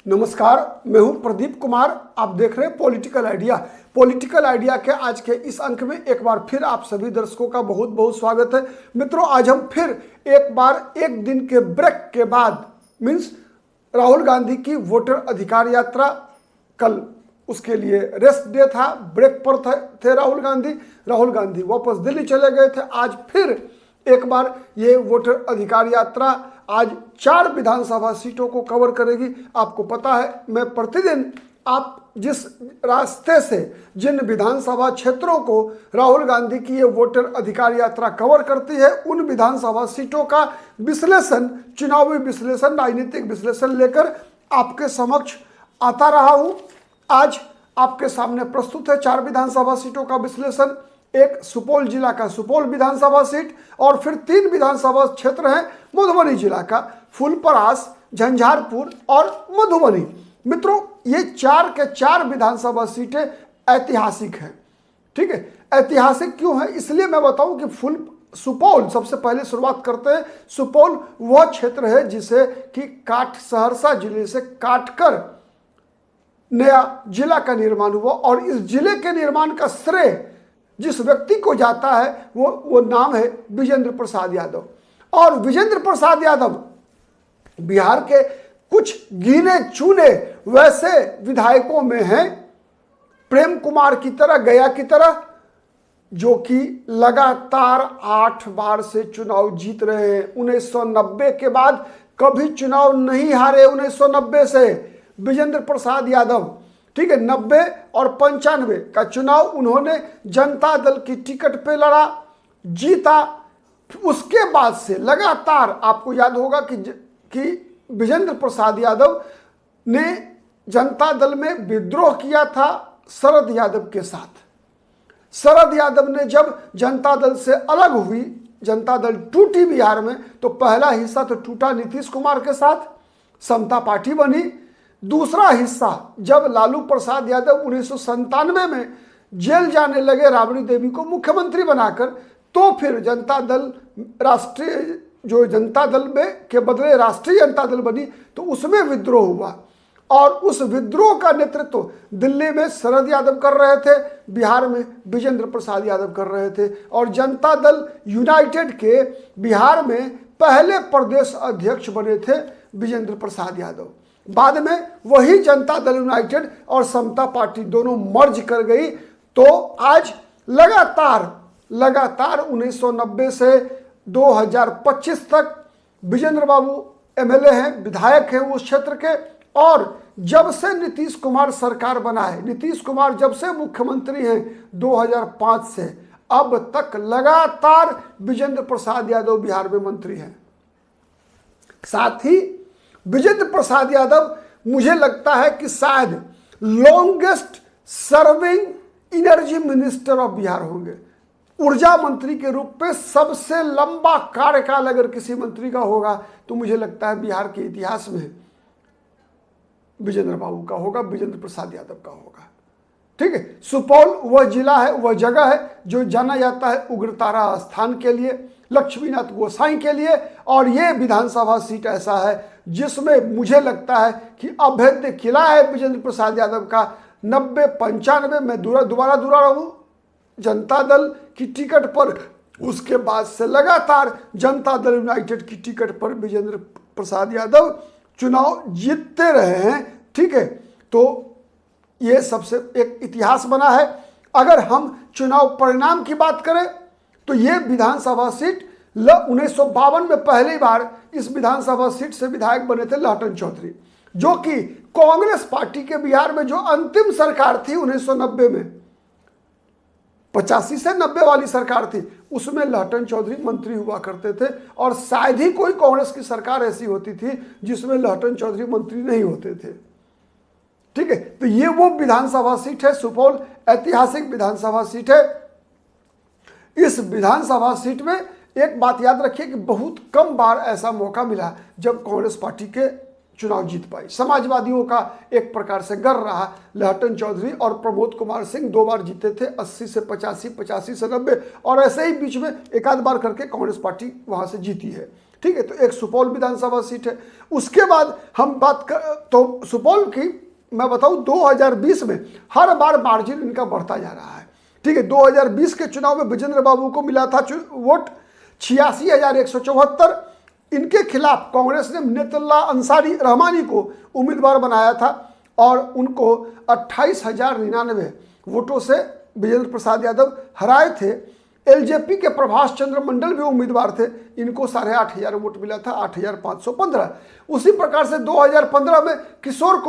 नमस्कार, मैं हूं प्रदीप कुमार। आप देख रहे हैं पॉलिटिकल आइडिया। पॉलिटिकल आइडिया के आज के इस अंक में एक बार फिर आप सभी दर्शकों का बहुत बहुत स्वागत है। मित्रों, आज हम फिर एक बार एक दिन के ब्रेक के बाद मीन्स राहुल गांधी की वोटर अधिकार यात्रा, कल उसके लिए रेस्ट डे था, ब्रेक पर थे राहुल गांधी वापस दिल्ली चले गए थे। आज फिर एक बार ये वोटर अधिकार यात्रा आज 4 विधानसभा सीटों को कवर करेगी। आपको पता है, मैं प्रतिदिन आप जिस रास्ते से जिन विधानसभा क्षेत्रों को राहुल गांधी की ये वोटर अधिकार यात्रा कवर करती है, उन विधानसभा सीटों का विश्लेषण, चुनावी विश्लेषण, राजनीतिक विश्लेषण लेकर आपके समक्ष आता रहा हूं। आज आपके सामने प्रस्तुत है 4 विधानसभा सीटों का विश्लेषण। एक सुपौल जिला का सुपौल विधानसभा सीट और फिर 3 विधानसभा क्षेत्र हैं मधुबनी जिला का फूलपरास, झंझारपुर और मधुबनी। मित्रों, ये 4 के 4 विधानसभा सीटें ऐतिहासिक हैं। ठीक है, ऐतिहासिक क्यों है इसलिए मैं बताऊं कि सुपौल, सबसे पहले शुरुआत करते हैं। सुपौल वह क्षेत्र है जिसे कि सहरसा जिले से काटकर नया जिला का निर्माण हुआ और इस जिले के निर्माण का श्रेय जिस व्यक्ति को जाता है वो नाम है विजेंद्र प्रसाद यादव। और विजेंद्र प्रसाद यादव बिहार के कुछ गिने चुने वैसे विधायकों में हैं, प्रेम कुमार की तरह, गया की तरह, जो कि लगातार 8 बार से चुनाव जीत रहे हैं। 1990 के बाद कभी चुनाव नहीं हारे। 1990 से विजेंद्र प्रसाद यादव, ठीक है, 90 और 95 का चुनाव उन्होंने जनता दल की टिकट पे लड़ा, जीता। उसके बाद से लगातार आपको याद होगा कि विजेंद्र प्रसाद यादव ने जनता दल में विद्रोह किया था शरद यादव के साथ। शरद यादव ने जब जनता दल से अलग हुई, जनता दल टूटी बिहार में, तो पहला हिस्सा तो टूटा नीतीश कुमार के साथ, समता पार्टी बनी। दूसरा हिस्सा जब लालू प्रसाद यादव 1997 में जेल जाने लगे राबड़ी देवी को मुख्यमंत्री बनाकर, तो फिर जनता दल राष्ट्रीय, जो जनता दल में के बदले राष्ट्रीय जनता दल बनी, तो उसमें विद्रोह हुआ और उस विद्रोह का नेतृत्व दिल्ली में शरद यादव कर रहे थे, बिहार में विजेंद्र प्रसाद यादव कर रहे थे। और जनता दल यूनाइटेड के बिहार में पहले प्रदेश अध्यक्ष बने थे विजेंद्र प्रसाद यादव। बाद में वही जनता दल यूनाइटेड और समता पार्टी दोनों मर्ज कर गई। तो आज लगातार 1990 से 2025 तक विजेंद्र बाबू एमएलए हैं, विधायक हैं उस क्षेत्र के। और जब से नीतीश कुमार सरकार बना है, नीतीश कुमार जब से मुख्यमंत्री हैं 2005 से अब तक, लगातार विजेंद्र प्रसाद यादव बिहार में मंत्री हैं। साथ ही विजेंद्र प्रसाद यादव, मुझे लगता है कि शायद longest serving energy minister of Bihar होंगे। ऊर्जा मंत्री के रूप में सबसे लंबा कार्यकाल अगर किसी मंत्री का होगा तो मुझे लगता है बिहार के इतिहास में विजेंद्र बाबू का होगा, विजेंद्र प्रसाद यादव का होगा। ठीक है, सुपौल वह जिला है, वह जगह है जो जाना जाता है उग्रतारा स्थान के लिए, लक्ष्मीनाथ गोसाई के लिए। और ये विधानसभा सीट ऐसा है जिसमें मुझे लगता है कि अभेद्य किला है विजेंद्र प्रसाद यादव का। 90-95 में दोबारा रहूं जनता दल की टिकट पर, उसके बाद से लगातार जनता दल यूनाइटेड की टिकट पर विजेंद्र प्रसाद यादव चुनाव जीतते रहे हैं। ठीक है, तो ये सबसे एक इतिहास बना है। अगर हम चुनाव परिणाम की बात करें तो ये विधानसभा सीट 1952 में पहली बार इस विधानसभा सीट से विधायक बने थे लहटन चौधरी, जो कि कांग्रेस पार्टी के बिहार में जो अंतिम सरकार थी 1990 में, 85 से 90 वाली सरकार थी, उसमें लहटन चौधरी मंत्री हुआ करते थे। और शायद ही कोई कांग्रेस की सरकार ऐसी होती थी जिसमें लहटन चौधरी मंत्री नहीं होते थे। ठीक है, तो ये वो विधानसभा सीट है, सुपौल ऐतिहासिक विधानसभा सीट है। इस विधानसभा सीट में एक बात याद रखिए कि बहुत कम बार ऐसा मौका मिला जब कांग्रेस पार्टी के चुनाव जीत पाई। समाजवादियों का एक प्रकार से गर्व रहा। लहटन चौधरी और प्रमोद कुमार सिंह 2 बार जीते थे, 80 से 85, 85 से 90, और ऐसे ही बीच में एक आध बार करके कांग्रेस पार्टी वहां से जीती है। ठीक है, तो एक सुपौल विधानसभा सीट है। उसके बाद हम बात कर तो सुपौल की मैं बताऊं 2020 में हर बार मार्जिन इनका बढ़ता जा रहा है। ठीक है, 2020 के चुनाव में विजेंद्र बाबू को मिला था वोट 86,174। इनके खिलाफ कांग्रेस ने मिन्नतुल्लाह अंसारी रहमानी को उम्मीदवार बनाया था और उनको 28,099 वोटों से विजेंद्र प्रसाद यादव हराए थे। एलजेपी के प्रभाष चंद्र मंडल भी उम्मीदवार थे, इनको 8,500 वोट मिला था, 8,515। उसी प्रकार से 2015 में किशोर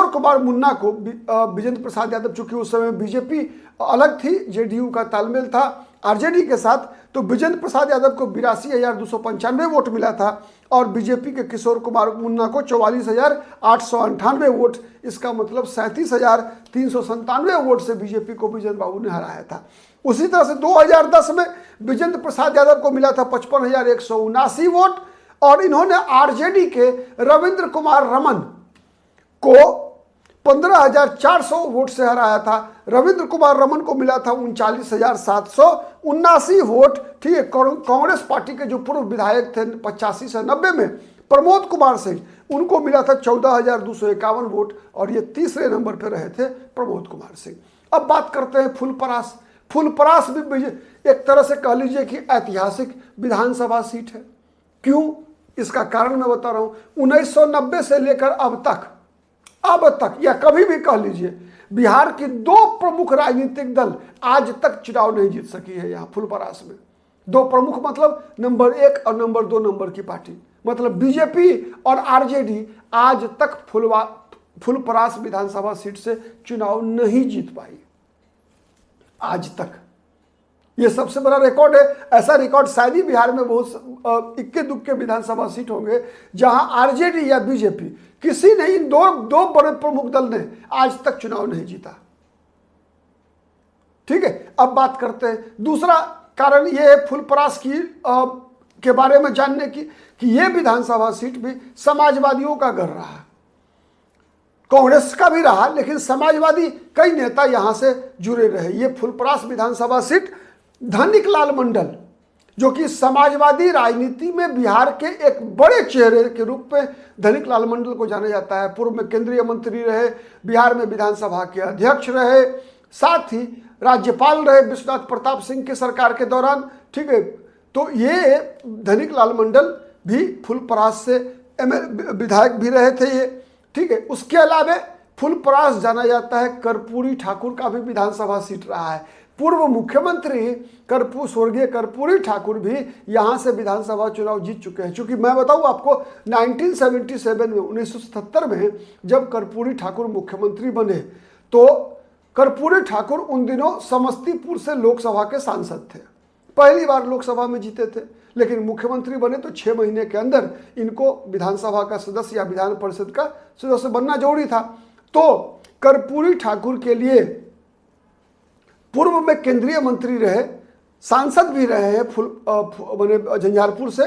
कुमार मुन्ना को विजेंद्र प्रसाद यादव, चूंकि उस समय बीजेपी अलग थी, जेडीयू का तालमेल था आरजेडी के साथ, तो विजेंद्र प्रसाद यादव को 82,295 वोट मिला था और बीजेपी के किशोर कुमार मुन्ना को 44,898 वोट, इसका मतलब 37,397 वोट से बीजेपी को विजेंद्र बाबू ने हराया था। उसी तरह से 2010 में विजेंद्र प्रसाद यादव को मिला था 55,179 वोट और इन्होंने आरजेडी के रविंद्र कुमार रमन को 15,400 वोट से हराया था। रविंद्र कुमार रमन को मिला था 39,779 वोट। ठीक है, कांग्रेस पार्टी के जो पूर्व विधायक थे 85 से 90 में प्रमोद कुमार सिंह, उनको मिला था 14,251 वोट और ये तीसरे नंबर पर रहे थे प्रमोद कुमार सिंह। अब बात करते हैं फुलपरास। फुलपरास भी एक तरह से कह लीजिए कि ऐतिहासिक विधानसभा सीट है। क्यों, इसका कारण मैं बता रहा हूं। 1990 से लेकर अब तक या कभी भी कह लीजिए, बिहार की दो प्रमुख राजनीतिक दल आज तक चुनाव नहीं जीत सकी है। यहाँ फुलपरास में दो प्रमुख मतलब नंबर 1 और नंबर 2 नंबर की पार्टी, मतलब बीजेपी और आरजेडी आज तक फुलपरास विधानसभा सीट से चुनाव नहीं जीत पाई आज तक। ये सबसे बड़ा रिकॉर्ड है। ऐसा रिकॉर्ड शायद ही बिहार में बहुत इक्के दुक्के विधानसभा सीट होंगे जहां आरजेडी या बीजेपी, किसी ने इन दो बड़े प्रमुख दल ने आज तक चुनाव नहीं जीता। ठीक है, अब बात करते हैं दूसरा कारण ये है फुलपरास की के बारे में जानने की कि यह विधानसभा सीट भी समाजवादियों का घर रहा, कांग्रेस का भी रहा, लेकिन समाजवादी कई नेता यहां से जुड़े रहे। ये फुलपरास विधानसभा सीट धनिक लाल मंडल, जो कि समाजवादी राजनीति में बिहार के एक बड़े चेहरे के रूप में धनिक लाल मंडल को जाना जाता है। पूर्व में केंद्रीय मंत्री रहे, बिहार में विधानसभा के अध्यक्ष रहे, साथ ही राज्यपाल रहे विश्वनाथ प्रताप सिंह की सरकार के दौरान। ठीक है, तो ये धनिक लाल मंडल भी फुलपरास से विधायक भी रहे थे ये। ठीक है, उसके अलावा फुलपरास जाना जाता है कर्पूरी ठाकुर का भी विधानसभा सीट रहा है। पूर्व मुख्यमंत्री स्वर्गीय कर्पूरी ठाकुर भी यहां से विधानसभा चुनाव जीत चुके हैं। क्योंकि मैं बताऊं आपको 1977 में 1977 में जब कर्पूरी ठाकुर मुख्यमंत्री बने तो कर्पूरी ठाकुर उन दिनों समस्तीपुर से लोकसभा के सांसद थे, पहली बार लोकसभा में जीते थे, लेकिन मुख्यमंत्री बने तो 6 महीने के अंदर इनको विधानसभा का सदस्य या विधान परिषद का सदस्य बनना जरूरी था। तो कर्पूरी ठाकुर के लिए पूर्व में केंद्रीय मंत्री रहे, सांसद भी रहे हैं झंझारपुर से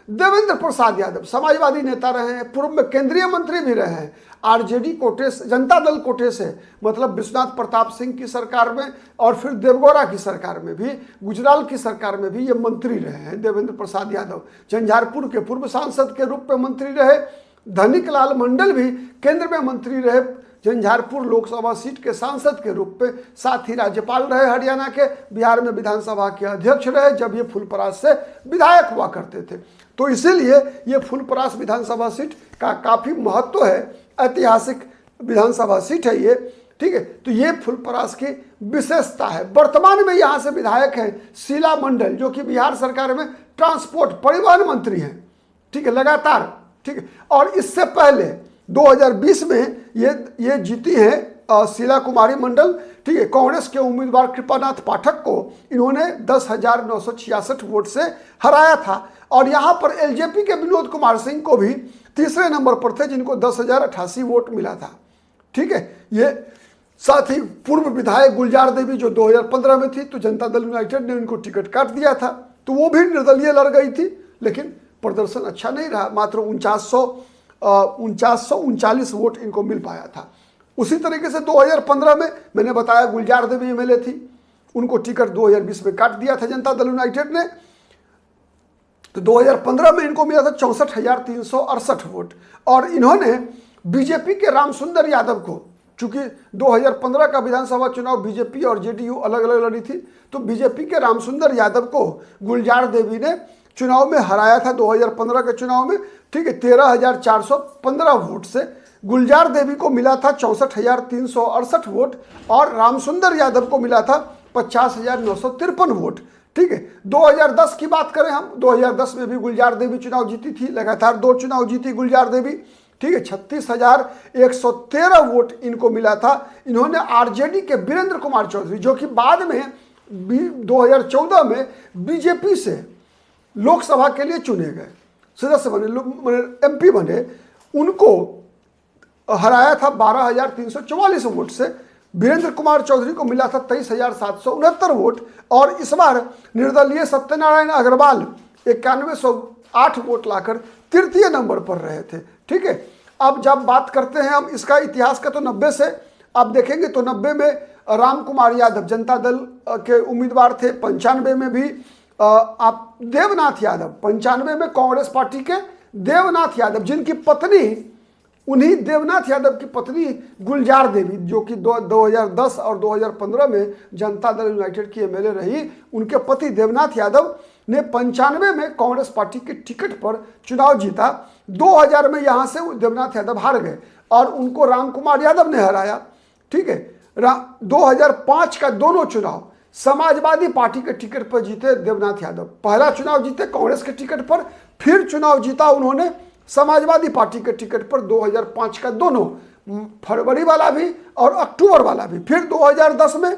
देवेंद्र प्रसाद यादव, समाजवादी नेता रहे हैं, पूर्व में केंद्रीय मंत्री भी रहे हैं आरजेडी कोटे से, जनता दल कोटे से, मतलब विश्वनाथ प्रताप सिंह की सरकार में और फिर देवगौड़ा की सरकार में भी, गुजराल की सरकार में भी ये मंत्री रहे हैं देवेंद्र प्रसाद यादव। झंझारपुर के पूर्व सांसद के रूप में मंत्री रहे। धनिक लाल मंडल भी केंद्र में मंत्री रहे, झंझारपुर लोकसभा सीट के सांसद के रूप में, साथ ही राज्यपाल रहे हरियाणा के, बिहार में विधानसभा के अध्यक्ष रहे जब ये फुलपरास से विधायक हुआ करते थे। तो इसीलिए ये फुलपरास विधानसभा सीट का काफ़ी महत्व है, ऐतिहासिक विधानसभा सीट है ये। ठीक है, तो ये फुलपरास की विशेषता है। वर्तमान में यहाँ से विधायक हैं शीला मंडल, जो कि बिहार सरकार में ट्रांसपोर्ट परिवहन मंत्री हैं। ठीक है, लगातार। ठीक है, और इससे पहले 2020 में ये जीती हैं शीला कुमारी मंडल। ठीक है, कांग्रेस के उम्मीदवार कृपानाथ पाठक को इन्होंने 10,966 वोट से हराया था। और यहाँ पर एलजेपी के विनोद कुमार सिंह को भी तीसरे नंबर पर थे, जिनको 10,088 वोट मिला था। ठीक है, ये साथ ही पूर्व विधायक गुलजार देवी जो 2015 में थी, तो जनता दल यूनाइटेड ने उनको टिकट काट दिया था, तो वो भी निर्दलीय लड़ गई थी, लेकिन प्रदर्शन अच्छा नहीं रहा, मात्र 4939 वोट इनको मिल पाया था। उसी तरीके से 2015 में मैंने बताया गुलजार देवी एमएलए थी, उनको टिकट 2020 में काट दिया था जनता दल यूनाइटेड ने। तो 2015 में इनको मिला था 64,368 वोट। और इन्होंने बीजेपी के रामसुंदर यादव को, चूंकि 2015 का विधानसभा चुनाव बीजेपी और जेडीयू अलग अलग लड़ी थी, तो बीजेपी के रामसुंदर यादव को गुलजार देवी ने चुनाव में हराया था 2015 के चुनाव में, ठीक है, 13,415 वोट से गुलजार देवी को मिला था 64,368 वोट और रामसुंदर यादव को मिला था 50,953 वोट। ठीक है, 2010 की बात करें हम, 2010 में भी गुलजार देवी चुनाव जीती थी, लगातार 2 चुनाव जीती गुलजार देवी। ठीक है, 36,113 वोट इनको मिला था। इन्होंने आरजेडी के वीरेंद्र कुमार चौधरी, जो कि बाद में 2014 में बीजेपी से लोकसभा के लिए चुने गए, सदस्य बने, एमपी बने, उनको हराया था 12,344 वोट से। वीरेंद्र कुमार चौधरी को मिला था 23,769 वोट और इस बार निर्दलीय सत्यनारायण अग्रवाल 9108 वोट लाकर तृतीय नंबर पर रहे थे। ठीक है, अब जब बात करते हैं हम इसका इतिहास का, तो 90 से आप देखेंगे तो 90 में राम कुमार यादव जनता दल के उम्मीदवार थे, 95 में भी आप देवनाथ यादव, 95 में कांग्रेस पार्टी के देवनाथ यादव, जिनकी पत्नी, उन्हीं देवनाथ यादव की पत्नी गुलजार देवी, जो कि 2010 और 2015 में जनता दल यूनाइटेड की एमएलए रही, उनके पति देवनाथ यादव ने 95 में कांग्रेस पार्टी के टिकट पर चुनाव जीता। 2000 में यहाँ से देवनाथ यादव हार गए और उनको राम कुमार यादव ने हराया। ठीक है, 2005 का दोनों चुनाव समाजवादी पार्टी के टिकट पर जीते देवनाथ यादव। पहला चुनाव जीते कांग्रेस के टिकट पर, फिर चुनाव जीता उन्होंने समाजवादी पार्टी के टिकट पर 2005 का दोनों, फरवरी वाला भी और अक्टूबर वाला भी। फिर 2010 में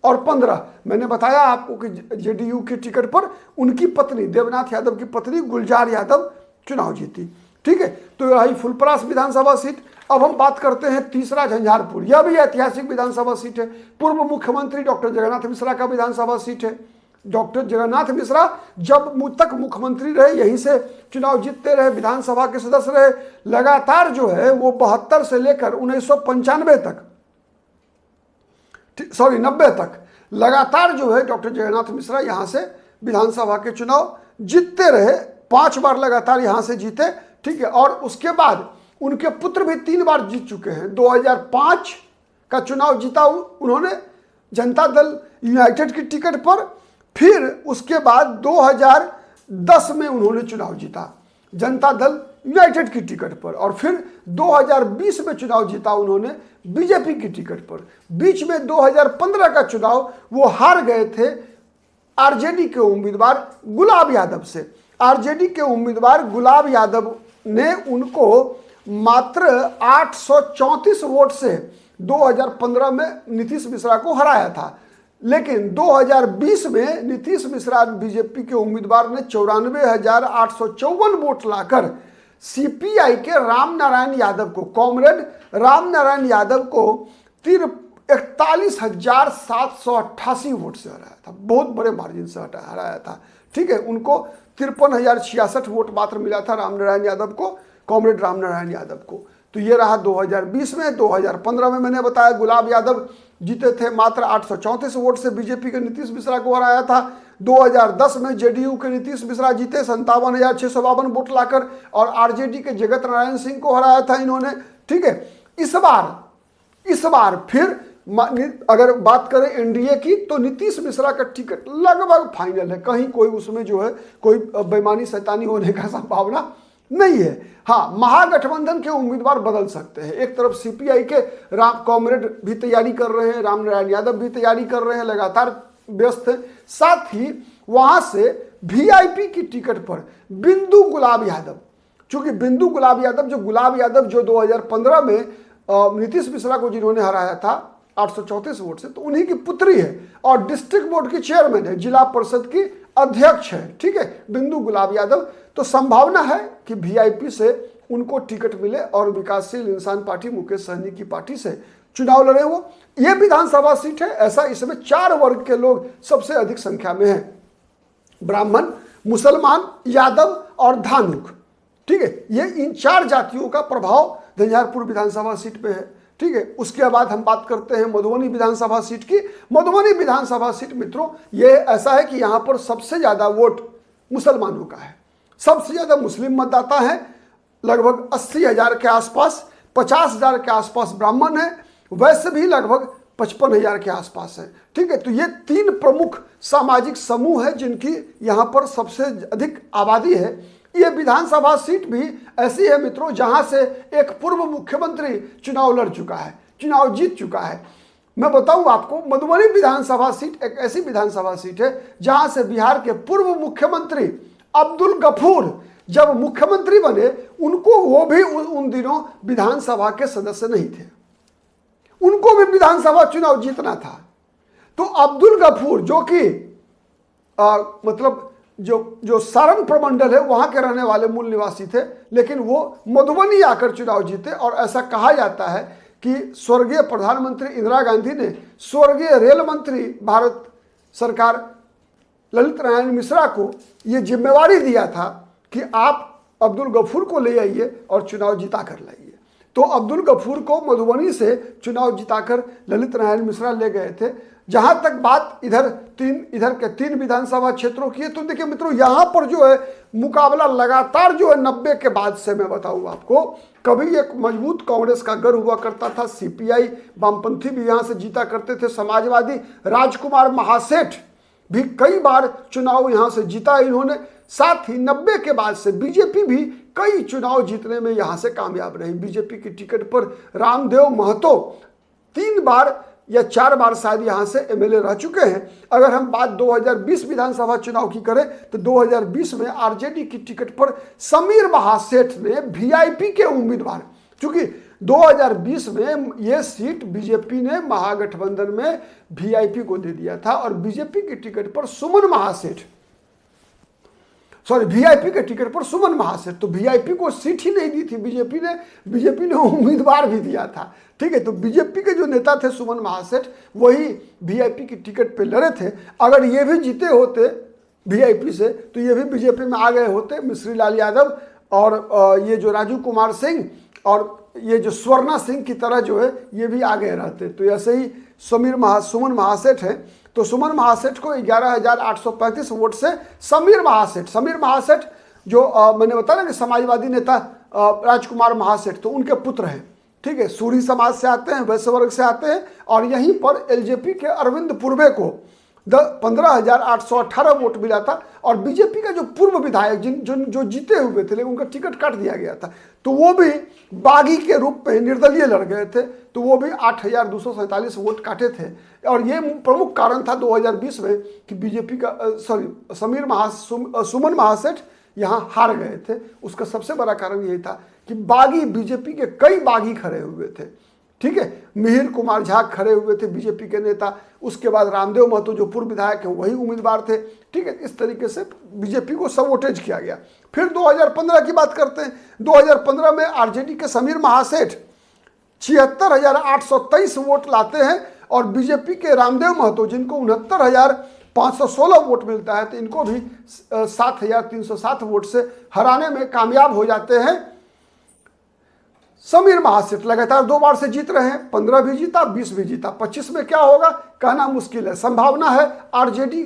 और 15 मैंने बताया आपको कि जेडीयू के टिकट पर उनकी पत्नी देवनाथ यादव की पत्नी गुलजार यादव चुनाव जीती। ठीक है, तो यही फुलपरास विधानसभा सीट। अब हम बात करते हैं तीसरा झंझारपुर, यह भी ऐतिहासिक विधानसभा सीट है। पूर्व मुख्यमंत्री डॉक्टर जगन्नाथ मिश्रा का विधानसभा सीट है। डॉक्टर जगन्नाथ मिश्रा जब तक मुख्यमंत्री रहे यहीं से चुनाव जीतते रहे, विधानसभा के सदस्य रहे, लगातार जो है वो 72 से लेकर 1995 तक, सॉरी 90 तक लगातार जो है डॉक्टर जगन्नाथ मिश्रा यहाँ से विधानसभा के चुनाव जीतते रहे, 5 बार लगातार यहाँ से जीते। ठीक है, और उसके बाद उनके पुत्र भी 3 बार जीत चुके हैं। 2005 का चुनाव जीता उन्होंने जनता दल यूनाइटेड की टिकट पर, फिर उसके बाद 2010 में उन्होंने चुनाव जीता जनता दल यूनाइटेड की टिकट पर, और फिर 2020 में चुनाव जीता उन्होंने बीजेपी की टिकट पर। बीच में 2015 का चुनाव वो हार गए थे आरजेडी के उम्मीदवार गुलाब यादव से। आरजेडी के उम्मीदवार गुलाब यादव ने उनको मात्र 834 वोट से 2015 में नीतीश मिश्रा को हराया था, लेकिन 2020 में नीतीश मिश्रा बीजेपी के उम्मीदवार ने 94,854 वोट लाकर सीपीआई के रामनारायण यादव को, कॉमरेड रामनारायण यादव को 41,788 वोट से हराया था। बहुत बड़े मार्जिन से हराया था। ठीक है, उनको 53,066 वोट मात्र मिला था रामनारायण यादव को, कॉमरेड रामनारायण यादव को। तो ये रहा 2020 में। 2015 में मैंने बताया गुलाब यादव जीते थे, मात्र 834 वोट से बीजेपी के नीतीश मिश्रा को हराया था। 2010 में जेडीयू के नीतीश मिश्रा जीते 57,652 वोट लाकर, और आरजेडी के जगत नारायण सिंह को हराया था इन्होंने। ठीक है, इस बार फिर अगर बात करें एनडीए की, तो नीतीश मिश्रा का टिकट लगभग फाइनल है, कहीं कोई उसमें जो है कोई बेईमानी शैतानी होने का संभावना नहीं है। हाँ, महागठबंधन के उम्मीदवार बदल सकते हैं। एक तरफ सीपीआई के राम कॉमरेड भी तैयारी कर रहे हैं, रामनारायण यादव भी तैयारी कर रहे हैं, लगातार व्यस्त हैं। साथ ही वहां से वीआईपी की टिकट पर बिंदु गुलाब यादव, चूंकि बिंदु गुलाब यादव जो 2015 में नीतीश मिश्रा को जिन्होंने हराया था 834 वोट से, तो उन्हीं की पुत्री है और डिस्ट्रिक्ट बोर्ड की चेयरमैन है, जिला परिषद की अध्यक्ष है। ठीक है, बिंदु गुलाब यादव। तो संभावना है कि वीआईपी से उनको टिकट मिले और विकासशील इंसान पार्टी मुकेश सहनी की पार्टी से चुनाव लड़े। वो ये विधानसभा सीट है, ऐसा इसमें 4 वर्ग के लोग सबसे अधिक संख्या में हैं, ब्राह्मण, मुसलमान, यादव और धानुक। ठीक है, ये इन 4 जातियों का प्रभाव झंझारपुर विधानसभा सीट पे है। ठीक है, उसके बाद हम बात करते हैं मधुबनी विधानसभा सीट की। मधुबनी विधानसभा सीट मित्रों ये ऐसा है कि यहाँ पर सबसे ज़्यादा वोट मुसलमानों का है। सबसे ज़्यादा मुस्लिम मतदाता हैं, लगभग 80,000 के आसपास, 50,000 के आसपास ब्राह्मण हैं, वैसे भी लगभग 55,000 के आसपास है। ठीक है, तो ये 3 प्रमुख सामाजिक समूह है जिनकी यहाँ पर सबसे अधिक आबादी है। ये विधानसभा सीट भी ऐसी है मित्रों जहाँ से एक पूर्व मुख्यमंत्री चुनाव लड़ चुका है, चुनाव जीत चुका है। मैं बताऊं आपको, मधुबनी विधानसभा सीट एक ऐसी विधानसभा सीट है जहाँ से बिहार के पूर्व मुख्यमंत्री अब्दुल गफूर जब मुख्यमंत्री बने, उनको वो भी उन दिनों विधानसभा के सदस्य नहीं थे, उनको भी विधानसभा चुनाव जीतना था। तो अब्दुल गफूर जो कि मतलब जो सारण प्रमंडल है वहां के रहने वाले मूल निवासी थे, लेकिन वो मधुबनी आकर चुनाव जीते। और ऐसा कहा जाता है कि स्वर्गीय प्रधानमंत्री इंदिरा गांधी ने स्वर्गीय रेल मंत्री भारत सरकार ललित नारायण मिश्रा को ये जिम्मेवारी दिया था कि आप अब्दुल गफूर को ले आइए और चुनाव जिता कर लाइए। तो अब्दुल गफूर को मधुबनी से चुनाव जिताकर ललित नारायण मिश्रा ले गए थे। जहां तक बात इधर के 3 विधानसभा क्षेत्रों की है, तो देखिए मित्रों, यहाँ पर जो है मुकाबला लगातार जो है 90 के बाद से, मैं बताऊँ आपको, कभी एक मजबूत कांग्रेस का गर हुआ करता था, सीपीआई वामपंथी भी यहाँ से जीता करते थे, समाजवादी राजकुमार महासेठ भी कई बार चुनाव यहाँ से जीता इन्होंने। साथ ही 90 के बाद से बीजेपी भी कई चुनाव जीतने में यहाँ से कामयाब रही। बीजेपी की टिकट पर रामदेव महतो 3 बार या 4 बार शायद यहाँ से एमएलए रह चुके हैं। अगर हम बात 2020 विधानसभा चुनाव की करें तो 2020 में आरजेडी की टिकट पर समीर महासेठ ने वीआईपी के उम्मीदवार, क्योंकि 2020 में ये सीट बीजेपी ने महागठबंधन में वीआईपी को दे दिया था और बीजेपी की टिकट पर सुमन महासेठ, वीआईपी के टिकट पर सुमन महासेठ, तो वीआईपी को सीट ही नहीं दी थी बीजेपी ने उम्मीदवार भी दिया था। ठीक है, तो बीजेपी के जो नेता थे सुमन महासेठ, वही वीआईपी की टिकट पे लड़े थे। अगर ये भी जीते होते वीआईपी से तो ये भी बीजेपी में आ गए होते, मिश्री लाल यादव और ये जो राजू कुमार सिंह और ये जो स्वर्णा सिंह की तरह जो है ये भी आ गए रहते। तो ऐसे ही सुमन महासेठ हैं, तो सुमन महासेठ को 11,835 वोट से समीर महासेठ जो मैंने बताया ना कि समाजवादी नेता राजकुमार महासेठ, तो उनके पुत्र हैं। ठीक है, सूरी समाज से आते हैं, वैश्य वर्ग से आते हैं, और यहीं पर एलजेपी के अरविंद पुरबे को 15,818 वोट मिला था। और बीजेपी का जो पूर्व विधायक जो जीते हुए थे लेकिन उनका टिकट काट दिया गया था, तो वो भी बागी के रूप में निर्दलीय लड़ गए थे, तो वो भी 8,247 वोट काटे थे। और ये प्रमुख कारण था 2020 में कि बीजेपी का सुमन महासेठ यहाँ हार गए थे। उसका सबसे बड़ा कारण यही था कि बागी, बीजेपी के कई बागी खड़े हुए थे। ठीक है, मिहिर कुमार झा खड़े हुए थे बीजेपी के नेता, उसके बाद रामदेव महतो जो पूर्व विधायक हैं वही उम्मीदवार थे। ठीक है, इस तरीके से बीजेपी को सबवोटेज किया गया। फिर 2015 की बात करते हैं। 2015 में आरजेडी के समीर महासेठ 76,823 वोट लाते हैं और बीजेपी के रामदेव महतो जिनको 69,516 वोट मिलता है, तो इनको भी 7,307 वोट से हराने में कामयाब हो जाते हैं। समीर महासेठ लगातार 2 बार से जीत रहे हैं, 15 भी जीता, 20 भी जीता, 25 में क्या होगा कहना मुश्किल है। संभावना है आरजेडी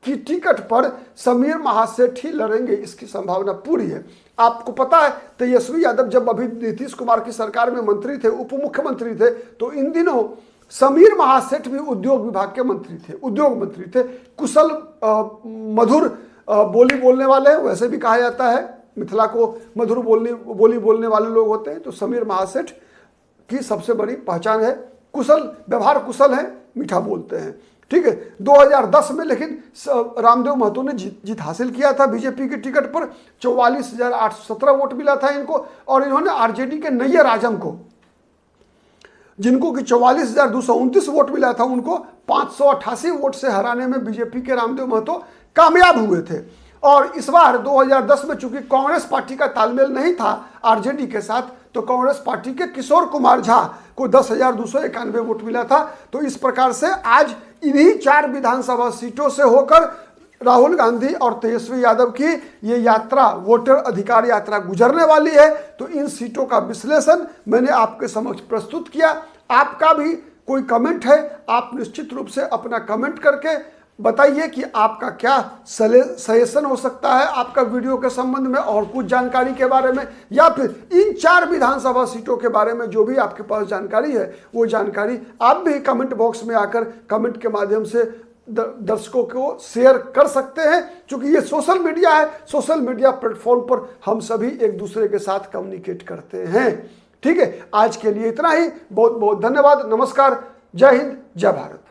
की टिकट पर समीर महासेठ ही लड़ेंगे, इसकी संभावना पूरी है। आपको पता है तेजस्वी यादव जब अभी नीतीश कुमार की सरकार में मंत्री थे, उप मुख्यमंत्री थे, तो इन दिनों समीर महासेठ भी उद्योग विभाग के मंत्री थे, उद्योग मंत्री थे। कुशल मधुर बोली बोलने वाले, वैसे भी कहा जाता है मिथिला को मधुर बोली बोलने वाले लोग होते हैं, तो समीर महासेठ की सबसे बड़ी पहचान है कुशल, व्यवहार कुशल है, मीठा बोलते हैं। ठीक है, 2010 में लेकिन रामदेव महतो ने जीत हासिल किया था बीजेपी की टिकट पर, 44,817 वोट मिला था इनको। और इन्होंने आरजेडी के नैयर आजम को, जिनको कि 44,229 वोट मिला था, उनको 588 वोट से हराने में बीजेपी के रामदेव महतो कामयाब हुए थे। और इस बार 2010 में चूंकि कांग्रेस पार्टी का तालमेल नहीं था आरजेडी के साथ, तो कांग्रेस पार्टी के किशोर कुमार झा को 10,291 वोट मिला था। तो इस प्रकार से आज इन्हीं 4 विधानसभा सीटों से होकर राहुल गांधी और तेजस्वी यादव की ये यात्रा, वोटर अधिकार यात्रा गुजरने वाली है। तो इन सीटों का विश्लेषण मैंने आपके समक्ष प्रस्तुत किया। आपका भी कोई कमेंट है, आप निश्चित रूप से अपना कमेंट करके बताइए कि आपका क्या सजेशन हो सकता है आपका वीडियो के संबंध में, और कुछ जानकारी के बारे में, या फिर इन 4 विधानसभा सीटों के बारे में जो भी आपके पास जानकारी है वो जानकारी आप भी कमेंट बॉक्स में आकर कमेंट के माध्यम से दर्शकों को शेयर कर सकते हैं। क्योंकि ये सोशल मीडिया है, सोशल मीडिया प्लेटफॉर्म पर हम सभी एक दूसरे के साथ कम्युनिकेट करते हैं। ठीक है, आज के लिए इतना ही। बहुत बहुत धन्यवाद। नमस्कार। जय हिंद, जय भारत।